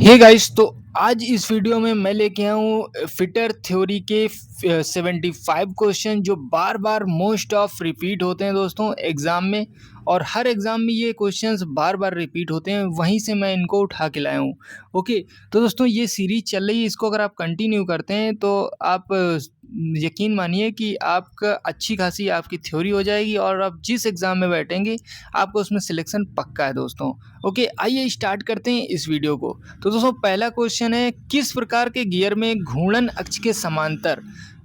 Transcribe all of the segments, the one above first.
Hey guys, तो आज इस वीडियो में मैं लेके आया हूँ फिटर थ्योरी के 75 क्वेश्चन जो बार बार मोस्ट ऑफ रिपीट होते हैं दोस्तों एग्ज़ाम में। और हर एग्ज़ाम में ये क्वेश्चंस बार बार रिपीट होते हैं, वहीं से मैं इनको उठा के लाया हूँ। ओके, तो दोस्तों ये सीरीज चल रही है, इसको अगर आप कंटिन्यू करते हैं तो आप यकीन मानिए कि आपका अच्छी खासी आपकी थ्योरी हो जाएगी और आप जिस एग्ज़ाम में बैठेंगे आपको उसमें सिलेक्शन पक्का है दोस्तों। ओके, आइए स्टार्ट करते हैं इस वीडियो को। तो दोस्तों पहला क्वेश्चन है, किस प्रकार के गियर में घूर्णन अक्ष के समांतर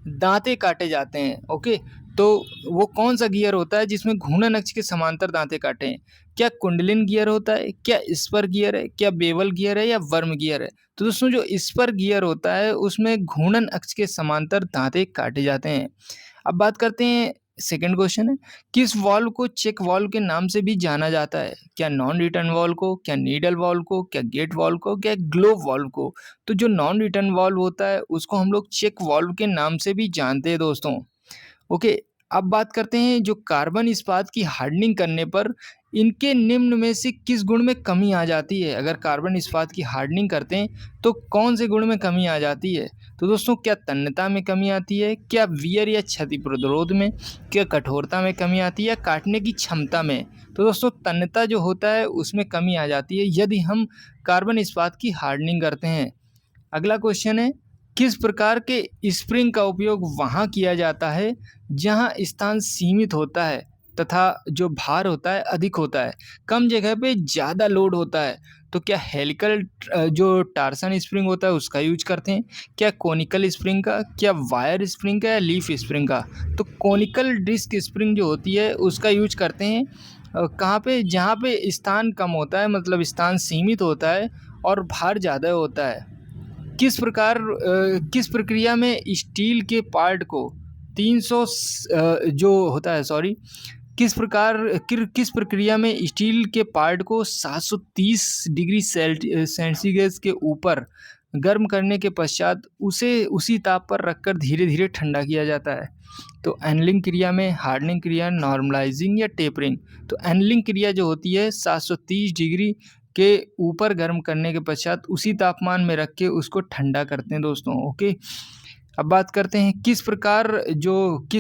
दांते काटे जाते हैं। ओके, तो वो कौन सा गियर होता है जिसमें घूर्णन अक्ष के समांतर दांते काटे हैं? क्या कुंडलिन गियर होता है, क्या स्पर गियर है, क्या बेवल गियर है या वर्म गियर है? तो दोस्तों जो स्पर गियर होता है उसमें घूर्णन अक्ष के समांतर दांते काटे जाते हैं। अब बात करते हैं, सेकंड क्वेश्चन है, किस वाल्व को चेक वाल्व के नाम से भी जाना जाता है? क्या नॉन रिटर्न वाल्व को, क्या नीडल वाल्व को, क्या गेट वाल्व को, क्या ग्लोव वाल्व को? तो जो नॉन रिटर्न वाल्व होता है उसको हम लोग चेक वाल्व के नाम से भी जानते हैं दोस्तों। ओके, अब बात करते हैं, जो कार्बन इस्पात की हार्डनिंग करने पर इनके निम्न में से किस गुण में कमी आ जाती है? अगर कार्बन इस्पात की हार्डनिंग करते हैं तो कौन से गुण में कमी आ जाती है? तो दोस्तों क्या तन्यता में कमी आती है, क्या वियर या क्षति प्रतिरोध में, क्या कठोरता में कमी आती है या काटने की क्षमता में? तो दोस्तों तन्यता जो होता है उसमें कमी आ जाती है यदि हम कार्बन इस्पात की हार्डनिंग करते हैं। अगला क्वेश्चन है, किस प्रकार के स्प्रिंग का उपयोग वहाँ किया जाता है जहाँ स्थान सीमित होता है तथा जो भार होता है अधिक होता है, कम जगह पे ज़्यादा लोड होता है? तो क्या हेलिकल जो टार्सन स्प्रिंग होता है उसका यूज करते हैं, क्या कोनिकल स्प्रिंग का, क्या वायर स्प्रिंग का या लीफ स्प्रिंग का? तो कोनिकल डिस्क स्प्रिंग जो होती है उसका यूज करते हैं कहाँ पे, जहाँ पे स्थान कम होता है, मतलब स्थान सीमित होता है और भार ज़्यादा होता है। किस प्रक्रिया में स्टील के पार्ट को 300 जो होता है, सॉरी, किस प्रक्रिया में स्टील के पार्ट को 730 डिग्री सेंटीग्रेड के ऊपर गर्म करने के पश्चात उसे उसी ताप पर रखकर धीरे धीरे ठंडा किया जाता है? तो एनलिंग क्रिया में, हार्डनिंग क्रिया, नॉर्मलाइजिंग या टेपरिंग? तो एनलिंग क्रिया जो होती है 730 डिग्री के ऊपर गर्म करने के पश्चात उसी तापमान में रख के उसको ठंडा करते हैं दोस्तों। ओके, अब बात करते हैं, किस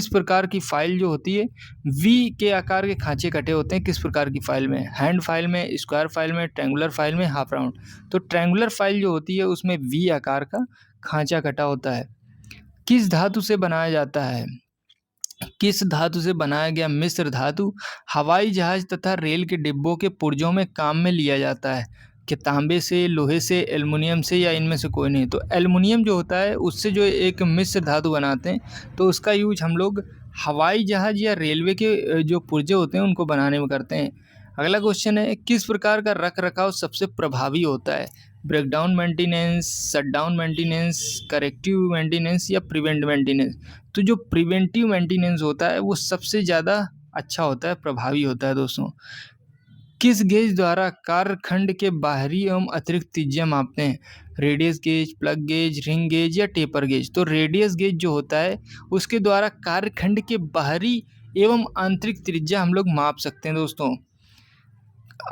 प्रकार की फाइल जो होती है वी के आकार के खांचे कटे होते हैं, किस प्रकार की फाइल में? हैंड फाइल में, स्क्वायर फाइल में, ट्रायंगुलर फाइल में, हाफ राउंड? तो ट्रायंगुलर फाइल जो होती है उसमें वी आकार का खांचा कटा होता है। किस धातु से बनाया जाता है? किस धातु से बनाया गया मिश्र धातु हवाई जहाज तथा रेल के डिब्बों के पुर्जों में काम में लिया जाता है? कि तांबे से, लोहे से, एल्युमिनियम से या इनमें से कोई नहीं? तो एल्युमिनियम जो होता है उससे जो एक मिश्र धातु बनाते हैं तो उसका यूज हम लोग हवाई जहाज या रेलवे के जो पुर्जे होते हैं उनको बनाने में करते हैं। अगला क्वेश्चन है, किस प्रकार का रख रखाव सबसे प्रभावी होता है? Breakdown maintenance, shutdown maintenance, corrective maintenance या प्रिवेंट मेंटेनेंस? तो जो प्रिवेंटिव मेंटेनेंस होता है वो सबसे ज़्यादा अच्छा होता है, प्रभावी होता है दोस्तों। किस गेज द्वारा कार्यखंड के बाहरी एवं अतिरिक्त त्रिज्या मापते हैं? Radius gauge, plug gauge, ring gauge या टेपर गेज? तो रेडियस गेज जो होता है उसके द्वारा कार्यखंड के बाहरी एवं आंतरिक त्रिज्या हम लोग माप सकते हैं दोस्तों।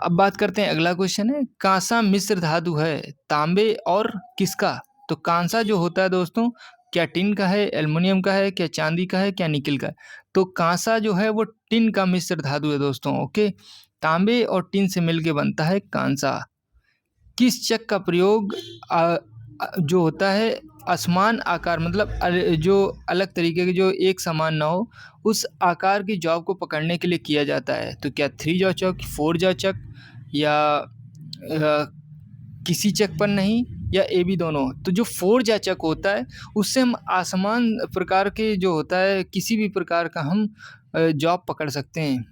अब बात करते हैं, अगला क्वेश्चन है, कांसा मिश्र धातु है तांबे और किसका? तो कांसा जो होता है दोस्तों, क्या टिन का है, एल्युमिनियम का है, क्या चांदी का है, क्या निकल का है? तो कांसा जो है वो टिन का मिश्र धातु है दोस्तों। ओके, तांबे और टिन से मिलके बनता है कांसा। किस चक का प्रयोग जो होता है असमान आकार, मतलब जो अलग तरीके के, जो एक समान ना हो, उस आकार की जॉब को पकड़ने के लिए किया जाता है? तो क्या 3 जॉ चक, 4 जॉ चक या किसी चक पर नहीं, या ए बी दोनों? तो जो 4 जा चक होता है उससे हम आसमान प्रकार के जो होता है किसी भी प्रकार का हम जॉब पकड़ सकते हैं।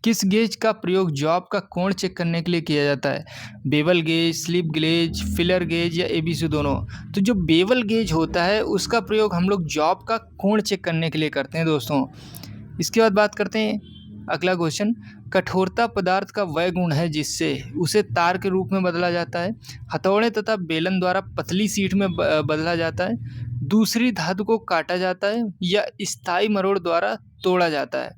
किस गेज का प्रयोग जॉब का कोण चेक करने के लिए किया जाता है? Bevel gauge, slip gauge, filler gauge या एबीसी दोनों? तो जो बेवल गेज होता है उसका प्रयोग हम लोग जॉब का कोण चेक करने के लिए करते हैं दोस्तों। इसके बाद बात करते हैं, अगला क्वेश्चन, कठोरता पदार्थ का वह गुण है जिससे उसे तार के रूप में बदला जाता है, हथौड़े तथा बेलन द्वारा पतली सीट में बदला जाता है, दूसरी धातु को काटा जाता है या स्थायी मरोड़ द्वारा तोड़ा जाता है?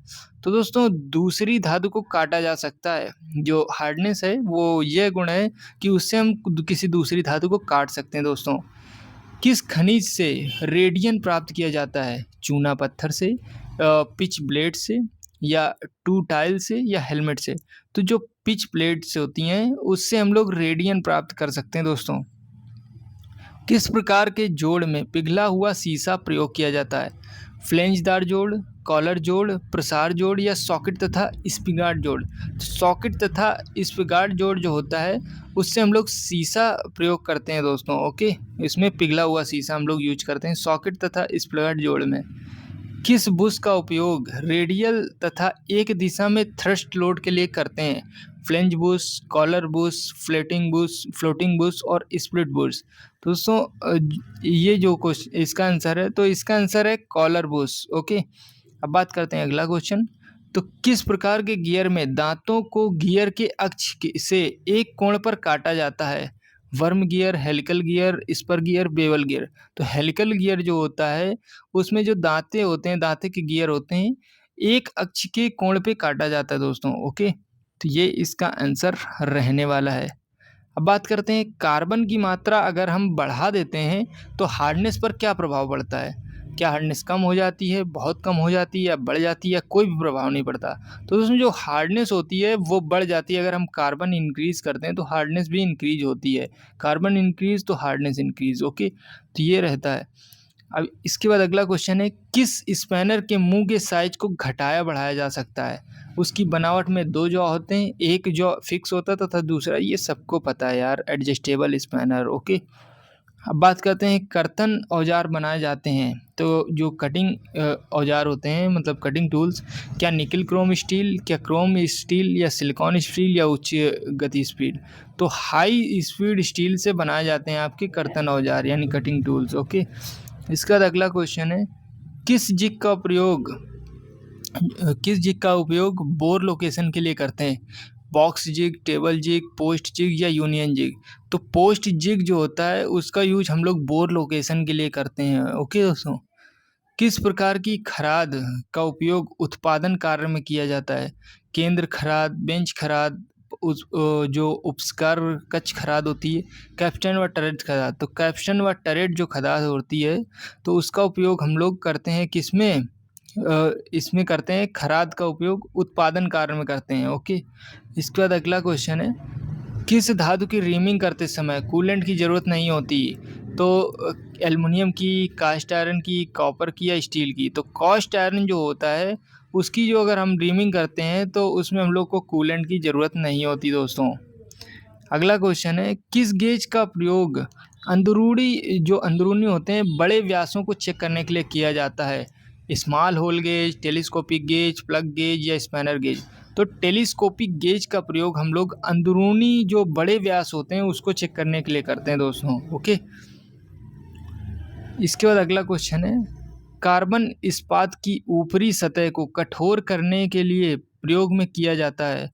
तो दोस्तों दूसरी धातु को काटा जा सकता है। जो हार्डनेस है वो यह गुण है कि उससे हम किसी दूसरी धातु को काट सकते हैं दोस्तों। किस खनिज से रेडियन प्राप्त किया जाता है? चूना पत्थर से, पिच ब्लेड से, या टू टाइल से, या हेलमेट से? तो जो पिच प्लेट से होती हैं उससे हम लोग रेडियन प्राप्त कर सकते हैं दोस्तों। किस प्रकार के जोड़ में पिघला हुआ शीशा प्रयोग किया जाता है? फ्लेंजदार जोड़, कॉलर जोड़, प्रसार जोड़, या सॉकेट तथा स्पिगार्ड जोड़? तो सॉकेट तथा स्पिगार्ड जोड़ जो होता है उससे हम लोग शीशा प्रयोग करते हैं दोस्तों। ओके, इसमें पिघला हुआ शीशा हम लोग यूज करते हैं सॉकेट तथा स्पिगार्ड जोड़ में। किस बुश का उपयोग रेडियल तथा एक दिशा में थ्रस्ट लोड के लिए करते हैं? Flange bush, collar bush, floating bush और स्प्लिट बुश? तो दोस्तों ये जो क्वेश्चन इसका आंसर है, तो इसका आंसर है कॉलर बुश। ओके, अब बात करते हैं अगला क्वेश्चन। तो किस प्रकार के गियर में दांतों को गियर के अक्ष से एक कोण पर काटा जाता है? Worm gear, helical gear, spur gear, bevel gear? तो हेलिकल गियर जो होता है उसमें जो दांते होते हैं, दांते के गियर होते हैं, एक अक्ष के कोण पे काटा जाता है दोस्तों। ओके, तो ये इसका आंसर रहने वाला है। अब बात करते हैं कार्बन की मात्रा अगर हम बढ़ा देते हैं तो हार्डनेस पर क्या प्रभाव पड़ता है? क्या हार्डनेस कम हो जाती है, बहुत कम हो जाती है, या बढ़ जाती है, या कोई भी प्रभाव नहीं पड़ता? तो उसमें जो हार्डनेस होती है वो बढ़ जाती है। अगर हम कार्बन इंक्रीज करते हैं तो हार्डनेस भी इंक्रीज होती है। कार्बन इंक्रीज तो हार्डनेस इंक्रीज। ओके, तो ये रहता है। अब इसके बाद अगला क्वेश्चन है, किस स्पैनर के मुंह के साइज को घटाया बढ़ाया जा सकता है? उसकी बनावट में दो जॉ होते हैं, एक जॉ फिक्स होता है तथा दूसरा, ये सबको पता है यार, एडजस्टेबल स्पैनर। ओके, अब बात करते हैं कर्तन औजार बनाए जाते हैं। तो जो कटिंग औजार होते हैं, मतलब कटिंग टूल्स, क्या निकल क्रोम स्टील, क्या क्रोम स्टील, या सिलिकॉन स्टील, या उच्च गति स्पीड? तो हाई स्पीड स्टील से बनाए जाते हैं आपके कर्तन औजार यानी कटिंग टूल्स। ओके, इसका अगला क्वेश्चन है, किस जिग का उपयोग बोर लोकेशन के लिए करते हैं? Box jig, table jig, post jig, या यूनियन जिग? तो पोस्ट जिग जो होता है उसका यूज हम लोग बोर लोकेशन के लिए करते हैं। ओके दोस्तों, किस प्रकार की खराद का उपयोग उत्पादन कार्य में किया जाता है? केंद्र खराद, बेंच खराद, जो उपस्कर कच्छ खराद होती है, कैप्स्टन व टरेट खराद? तो कैप्स्टन व टरेट जो खराद होती है तो उसका उपयोग हम लोग करते हैं किसमें? इसमें करते हैं, खराद का उपयोग उत्पादन कार्य में करते हैं। ओके, इसके बाद अगला क्वेश्चन है, किस धातु की रीमिंग करते समय कूलेंट की ज़रूरत नहीं होती? तो एल्युमिनियम की, कास्ट आयरन की, कॉपर की, या स्टील की? तो कास्ट आयरन जो होता है उसकी जो अगर हम रीमिंग करते हैं तो उसमें हम लोग को कूलेंट की ज़रूरत नहीं होती दोस्तों। अगला क्वेश्चन है, किस गेज का प्रयोग अंदरूनी होते हैं बड़े व्यासों को चेक करने के लिए किया जाता है? Small hole gauge, telescopic gauge, plug gauge, या स्पैनर गेज? तो टेलीस्कोपिक गेज का प्रयोग हम लोग अंदरूनी जो बड़े व्यास होते हैं उसको चेक करने के लिए करते हैं दोस्तों। ओके, इसके बाद अगला क्वेश्चन है, कार्बन इस्पात की ऊपरी सतह को कठोर करने के लिए प्रयोग में किया जाता है?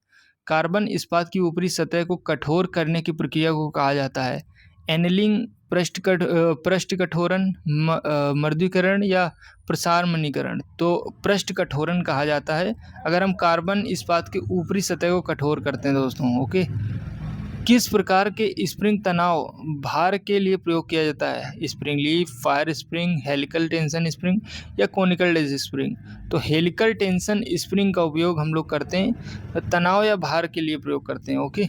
कार्बन इस्पात की ऊपरी सतह को कठोर करने की प्रक्रिया को कहा जाता है एनिलिंग, पृष्ठ कठोरन, मर्दीकरण, या प्रसारमणीकरण? तो पृष्ठ कठोरन कहा जाता है अगर हम कार्बन इस्पात के ऊपरी सतह को कठोर करते हैं दोस्तों। ओके, किस प्रकार के स्प्रिंग तनाव भार के लिए प्रयोग किया जाता है? Spring leaf, fire spring, helical tension spring, या कोनिकल डेज स्प्रिंग? तो हेलिकल टेंशन स्प्रिंग का उपयोग हम लोग करते हैं तनाव या भार के लिए प्रयोग करते हैं। ओके,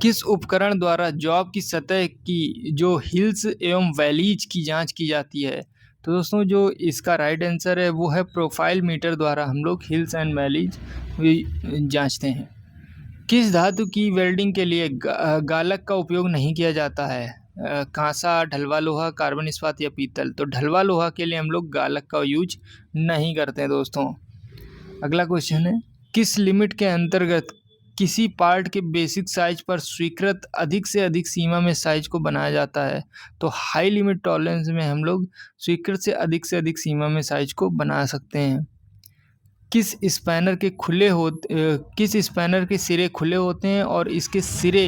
किस उपकरण द्वारा जॉब की सतह की जो हिल्स एवं वैलीज की जांच की जाती है? तो दोस्तों जो इसका राइट आंसर है वो है प्रोफाइल मीटर द्वारा हम लोग हिल्स एंड वैलीज जांचते हैं। किस धातु की वेल्डिंग के लिए गालक का उपयोग नहीं किया जाता है? कांसा, ढलवा लोहा, कार्बन इस्पात, या पीतल? तो ढलवा लोहा के लिए हम लोग गालक का यूज नहीं करते हैं दोस्तों। अगला क्वेश्चन है, किस लिमिट के अंतर्गत किसी पार्ट के बेसिक साइज पर स्वीकृत अधिक से अधिक सीमा में साइज को बनाया जाता है? तो हाई लिमिट टॉलरेंस में हम लोग स्वीकृत से अधिक सीमा में साइज को बना सकते हैं। किस स्पैनर के सिरे खुले होते हैं और इसके सिरे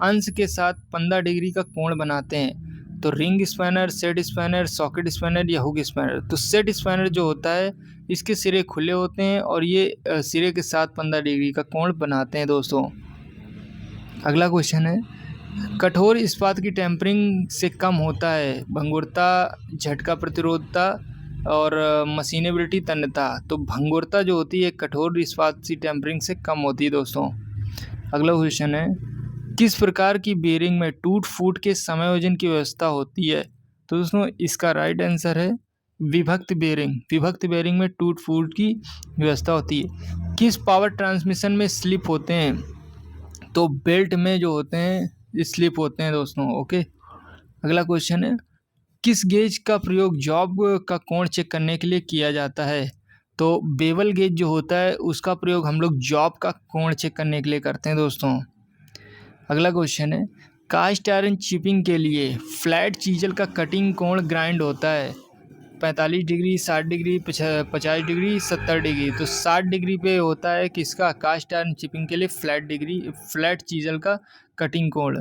अंश के साथ 15 डिग्री का कोण बनाते हैं? तो ring spanner, set spanner, socket spanner या हुक स्पैनर। तो सेट स्पैनर जो होता है इसके सिरे खुले होते हैं और ये सिरे के साथ 15 डिग्री का कोण बनाते हैं दोस्तों। अगला क्वेश्चन है, कठोर इस्पात की टेम्परिंग से कम होता है भंगुरता, झटका प्रतिरोधता और मशीनेबिलिटी तन्यता। तो भंगुरता जो होती है कठोर इस्पात की टेम्परिंग से कम होती है दोस्तों। अगला क्वेश्चन है, किस प्रकार की बेरिंग में टूट फूट के समायोजन की व्यवस्था होती है। तो दोस्तों इसका राइट आंसर है विभक्त बेरिंग। विभक्त बेरिंग में टूट फूट की व्यवस्था होती है। किस पावर ट्रांसमिशन में स्लिप होते हैं। तो बेल्ट में जो होते हैं स्लिप होते हैं दोस्तों। ओके, अगला क्वेश्चन है, किस गेज का प्रयोग जॉब का कोण चेक करने के लिए किया जाता है। तो बेवल गेज जो होता है उसका प्रयोग हम लोग जॉब का कोण चेक करने के लिए करते हैं दोस्तों। अगला क्वेश्चन है, कास्ट आयरन चिपिंग के लिए फ्लैट चीजल का कटिंग कोण ग्राइंड होता है 45 डिग्री, 60 डिग्री, 50 डिग्री, 70 डिग्री। तो 60 डिग्री पे होता है किसका कास्ट आयरन चिपिंग के लिए फ्लैट चीजल का कटिंग कोण।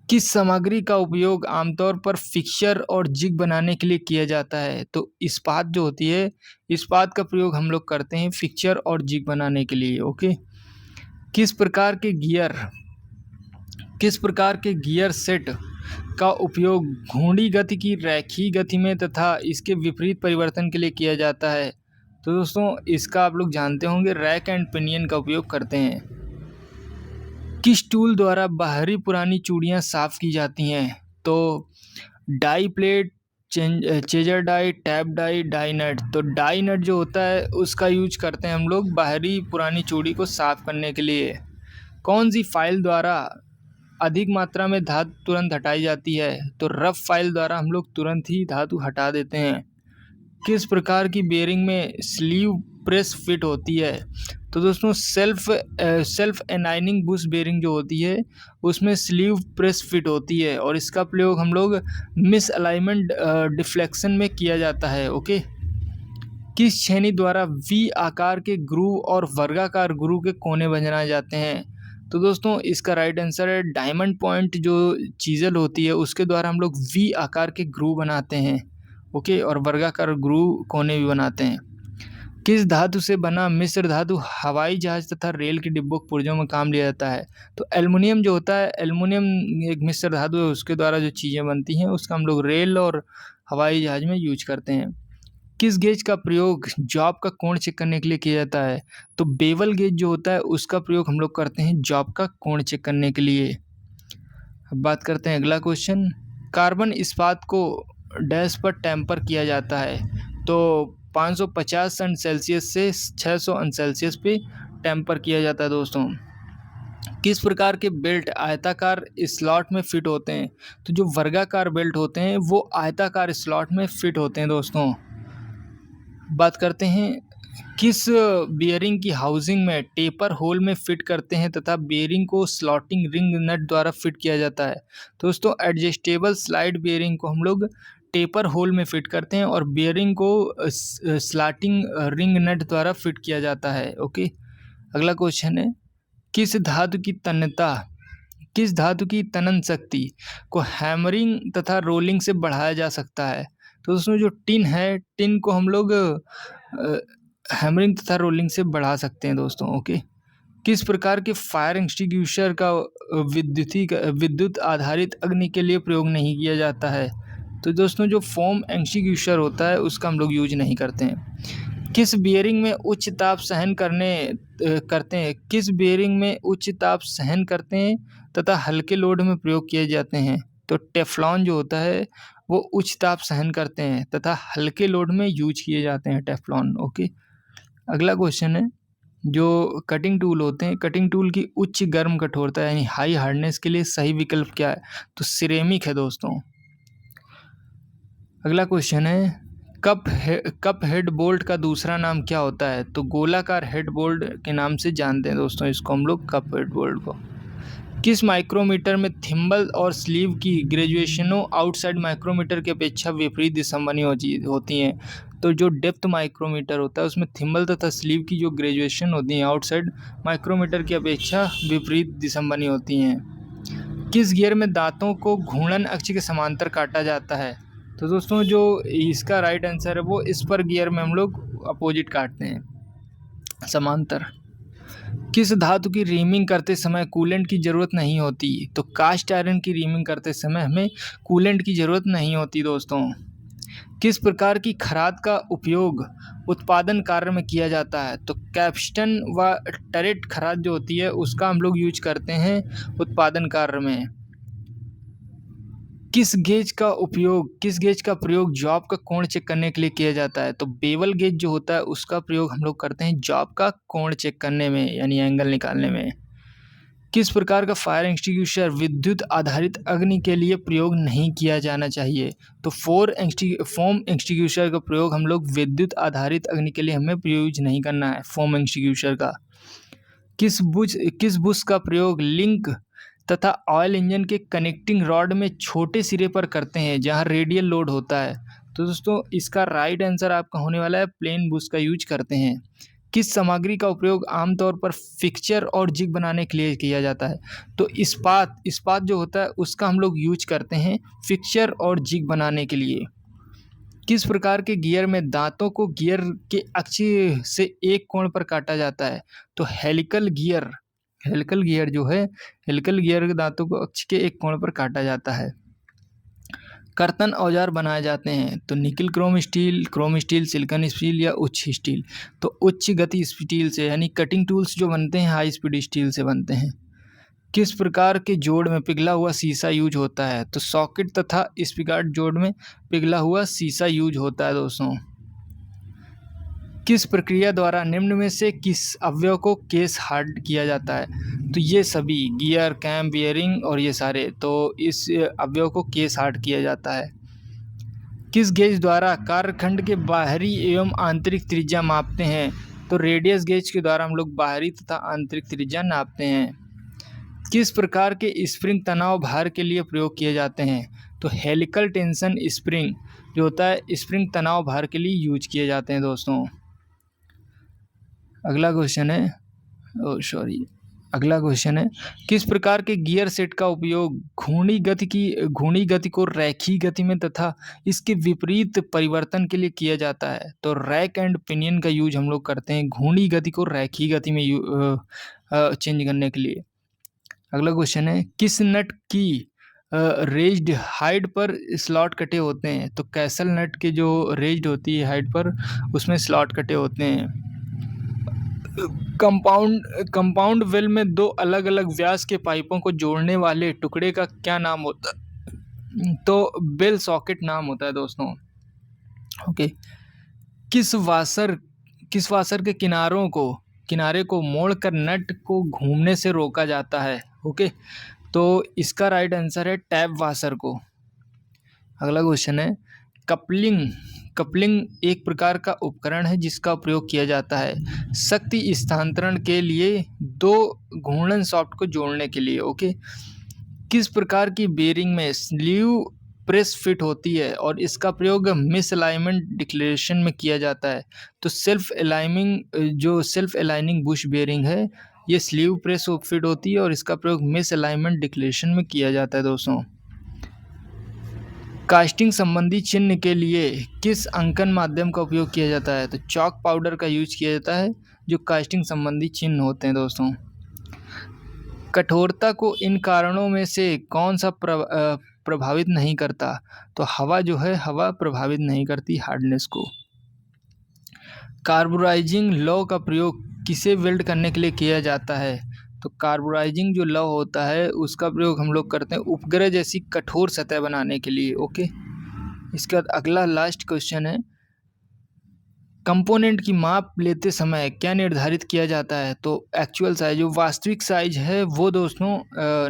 किस सामग्री का उपयोग आमतौर पर फिक्सचर और जिग बनाने के लिए किया जाता है। तो इस्पात जो होती है इस्पात का प्रयोग हम लोग करते हैं फिक्सचर और जिग बनाने के लिए। ओके, किस प्रकार के गियर सेट का उपयोग घूर्णी गति की रैखिक गति में तथा इसके विपरीत परिवर्तन के लिए किया जाता है। तो दोस्तों इसका आप लोग जानते होंगे रैक एंड पिनियन का उपयोग करते हैं। किस टूल द्वारा बाहरी पुरानी चूड़ियाँ साफ की जाती हैं। तो die plate, chaser die, tap die, die nut. तो डाई नट जो होता है उसका यूज करते हैं हम लोग बाहरी पुरानी चूड़ी को साफ करने के लिए। कौन सी फाइल द्वारा अधिक मात्रा में धातु तुरंत हटाई जाती है। तो रफ फाइल द्वारा हम लोग तुरंत ही धातु हटा देते हैं। किस प्रकार की बेरिंग में स्लीव प्रेस फिट होती है। तो दोस्तों सेल्फ एनाइनिंग बुश बेरिंग जो होती है उसमें स्लीव प्रेस फिट होती है और इसका प्रयोग हम लोग मिस अलाइनमेंट डिफ्लेक्शन में किया जाता है। ओके, किस छेनी द्वारा वी आकार के ग्रूव और वर्गाकार ग्रूव के कोने बनाए जाते हैं। तो दोस्तों इसका राइट आंसर है डायमंड पॉइंट जो चीजल होती है उसके द्वारा हम लोग वी आकार के ग्रूव बनाते हैं। ओके, और वर्गाकार ग्रूव कोने भी बनाते हैं। किस धातु से बना मिश्र धातु हवाई जहाज तथा रेल के डिब्बों के पुर्जों में काम लिया जाता है। तो एल्युमिनियम जो होता है एल्युमिनियम एक मिश्र धातु है उसके द्वारा जो चीज़ें बनती हैं उसका हम लोग रेल और हवाई जहाज में यूज करते हैं। किस गेज का प्रयोग जॉब का कोण चेक करने के लिए किया जाता है। तो बेवल गेज जो होता है उसका प्रयोग हम लोग करते हैं जॉब का कोण चेक करने के लिए। अब बात करते हैं अगला क्वेश्चन, कार्बन इस्पात को डैश पर टेम्पर किया जाता है। तो 550 अंश सेल्सियस से 600 अंश सेल्सियस पे टेम्पर किया जाता है दोस्तों। किस प्रकार के बेल्ट आयताकार स्लॉट में फिट होते हैं। तो जो वर्गाकार बेल्ट होते हैं वो आयताकार स्लॉट में फिट होते हैं दोस्तों। बात करते हैं किस बियरिंग की हाउसिंग में टेपर होल में फिट करते हैं तथा बियरिंग को स्लॉटिंग रिंग नट द्वारा फिट किया जाता है। तो दोस्तों एडजस्टेबल स्लाइड बियरिंग को हम लोग टेपर होल में फिट करते हैं और बियरिंग को स्लॉटिंग रिंग नट द्वारा फिट किया जाता है। ओके, अगला क्वेश्चन है, किस धातु की तनन शक्ति को हैमरिंग तथा रोलिंग से बढ़ाया जा सकता है। तो दोस्तों जो टिन है टिन को हम लोग हैमरिंग तथा रोलिंग से बढ़ा सकते हैं दोस्तों। ओके, किस प्रकार के फायर एक्सटिंग्विशर का विद्युत आधारित अग्नि के लिए प्रयोग नहीं किया जाता है। तो दोस्तों जो फोम एक्सटिंग्विशर होता है उसका हम लोग यूज नहीं करते हैं। किस बियरिंग में उच्च ताप सहन करते हैं तथा हल्के लोड में प्रयोग किए जाते हैं। तो टेफ्लॉन जो होता है वो उच्च ताप सहन करते हैं तथा हल्के लोड में यूज किए जाते हैं टेफ्लॉन। ओके, अगला क्वेश्चन है, जो कटिंग टूल होते हैं कटिंग टूल की उच्च गर्म कठोरता यानी हाई हार्डनेस के लिए सही विकल्प क्या है। तो सिरेमिक है दोस्तों। अगला क्वेश्चन है, कप हेड बोल्ट का दूसरा नाम क्या होता है। तो गोलाकार हेड बोल्ट के नाम से जानते हैं दोस्तों इसको हम लोग कप हेड बोल्ट को। किस माइक्रोमीटर में थिम्बल और स्लीव की ग्रेजुएशनों आउटसाइड माइक्रोमीटर की अपेक्षा विपरीत दिशंबनी होती हैं। तो जो डेप्थ माइक्रोमीटर होता है उसमें थिम्बल तथा स्लीव की जो ग्रेजुएशन होती हैं आउटसाइड माइक्रोमीटर की अपेक्षा विपरीत दिशंबनी होती हैं। किस गियर में दांतों को घूर्णन अक्ष के समांतर काटा जाता है? तो दोस्तों जो इसका राइट आंसर है वो इस पर गियर में हम लोग अपोजिट काटते हैं, समांतर। किस धातु की रीमिंग करते समय कूलेंट की ज़रूरत नहीं होती? तो कास्ट आयरन की रीमिंग करते समय हमें कूलेंट की ज़रूरत नहीं होती दोस्तों। किस प्रकार की खराद का उपयोग उत्पादन कार्य में किया जाता है? तो कैप्स्टन व टरेट खराद जो होती है उसका हम लोग यूज करते हैं उत्पादन कार्य में। किस गेज का प्रयोग जॉब का कोण चेक करने के लिए किया जाता है? तो बेवल गेज जो होता है उसका प्रयोग हम लोग करते हैं जॉब का कोण चेक करने में, यानी एंगल निकालने में। किस प्रकार का फायर एक्सटिंग्विशर विद्युत आधारित अग्नि के लिए प्रयोग नहीं किया जाना चाहिए? तो फोम एक्सटिंग्विशर का प्रयोग हम लोग विद्युत आधारित अग्नि के लिए हमें प्रयोग नहीं करना है, फोम एक्सटिंग्विशर का। किस बुश का प्रयोग लिंक तथा ऑयल इंजन के कनेक्टिंग रॉड में छोटे सिरे पर करते हैं जहां रेडियल लोड होता है? तो दोस्तों इसका राइट आंसर आपका होने वाला है प्लेन बुश का यूज करते हैं। किस सामग्री का उपयोग आमतौर पर फिक्सचर और जिग बनाने के लिए किया जाता है? तो इस्पात जो होता है उसका हम लोग यूज करते हैं फिक्सचर और जिग बनाने के लिए। किस प्रकार के गियर में दांतों को गियर के अक्ष से एक कोण पर काटा जाता है? तो हेलिकल गियर जो है, हेलिकल गियर के दांतों को अक्ष के एक कोण पर काटा जाता है। कर्तन औजार बनाए जाते हैं तो निकल क्रोम स्टील, सिलिकॉन स्टील या उच्च स्टील? तो उच्च गति स्टील से, यानी कटिंग टूल्स जो बनते हैं हाई स्पीड स्टील से बनते हैं। किस प्रकार के जोड़ में पिघला हुआ शीशा यूज होता है? तो सॉकेट तथा स्पिगाट जोड़ में पिघला हुआ शीशा यूज होता है दोस्तों। किस प्रक्रिया द्वारा निम्न में से किस अवयव को केस हार्ड किया जाता है? तो ये सभी गियर, कैम, बियरिंग और ये सारे, तो इस अवयव को केस हार्ड किया जाता है। किस गेज द्वारा कार्यखंड के बाहरी एवं आंतरिक त्रिज्या मापते हैं? तो रेडियस गेज के द्वारा हम लोग बाहरी तथा आंतरिक त्रिज्या नापते हैं। किस प्रकार के स्प्रिंग तनाव भार के लिए प्रयोग किए जाते हैं? तो हेलिकल टेंशन स्प्रिंग जो होता है स्प्रिंग तनाव भार के लिए यूज किए जाते हैं दोस्तों। अगला क्वेश्चन है किस प्रकार के गियर सेट का उपयोग घूर्णी गति को रैखिक गति में तथा इसके विपरीत परिवर्तन के लिए किया जाता है? तो रैक एंड पिनियन का यूज हम लोग करते हैं घूर्णी गति को रैखिक गति में चेंज करने के लिए। अगला क्वेश्चन है किस नट की रेज्ड हाइड पर स्लॉट कटे होते हैं? तो कैसल नट के जो रेज्ड होती है हाइड पर उसमें स्लॉट कटे होते हैं। कंपाउंड वेल में दो अलग अलग व्यास के पाइपों को जोड़ने वाले टुकड़े का क्या नाम होता है? तो बेल सॉकेट नाम होता है दोस्तों। ओके। किस वासर के किनारे को मोड़कर नट को घूमने से रोका जाता है? ओके, तो इसका राइट आंसर है टैप वासर को। अगला क्वेश्चन है कपलिंग एक प्रकार का उपकरण है जिसका प्रयोग किया जाता है शक्ति स्थानांतरण के लिए दो घूर्णन सॉफ्ट को जोड़ने के लिए। ओके। किस प्रकार की बेरिंग में स्लीव प्रेस फिट होती है और इसका प्रयोग मिसअलाइनमेंट डिक्लेरेशन में किया जाता है? तो सेल्फ अलाइनिंग बुश बेरिंग है, ये स्लीव प्रेस फिट होती है और इसका प्रयोग मिसअलाइनमेंट डिक्लेरेशन में किया जाता है दोस्तों। कास्टिंग संबंधी चिन्ह के लिए किस अंकन माध्यम का उपयोग किया जाता है? तो चॉक पाउडर का यूज किया जाता है जो कास्टिंग संबंधी चिन्ह होते हैं दोस्तों। कठोरता को इन कारणों में से कौन सा प्रभावित नहीं करता? तो हवा प्रभावित नहीं करती हार्डनेस को। कार्बोराइजिंग लौ का प्रयोग किसे वेल्ड करने के लिए किया जाता है? तो कार्बोराइजिंग जो लौ होता है उसका प्रयोग हम लोग करते हैं उपग्रह जैसी कठोर सतह बनाने के लिए। ओके। इसके बाद अगला लास्ट क्वेश्चन है कंपोनेंट की माप लेते समय क्या निर्धारित किया जाता है? तो एक्चुअल साइज जो वास्तविक साइज है वो दोस्तों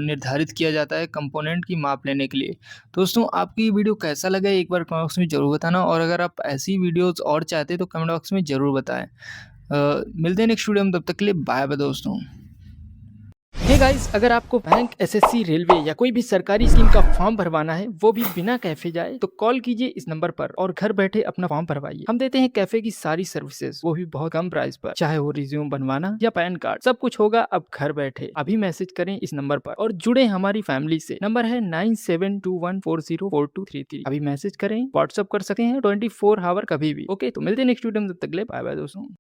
निर्धारित किया जाता है कंपोनेंट की माप लेने के लिए। दोस्तों आपको ये वीडियो कैसा लगा एक बार कमेंट बॉक्स में ज़रूर बताना और अगर आप ऐसी वीडियोज़ और चाहते हैं तो कमेंट बॉक्स में ज़रूर बताएं। मिलते हैं नेक्स्ट वीडियो में, तब तक के लिए बाय बाय दोस्तों। हे गाइस, अगर आपको बैंक, एसएससी, रेलवे या कोई भी सरकारी स्कीम का फॉर्म भरवाना है, वो भी बिना कैफे जाए, तो कॉल कीजिए इस नंबर पर और घर बैठे अपना फॉर्म भरवाइए। हम देते हैं कैफे की सारी सर्विसेज, वो भी बहुत कम प्राइस पर। चाहे वो रिज्यूम बनवाना या पैन कार्ड, सब कुछ होगा अब घर बैठे। अभी मैसेज करें इस नंबर पर और जुड़े हमारी फैमिली से। नंबर है 9721404233। अभी मैसेज करें, व्हाट्सअप कर सकते हैं 24 आवर कभी भी। ओके, तो मिलते हैं नेक्स्ट वीडियो में, तब तक के लिए बाय बाय दोस्तों।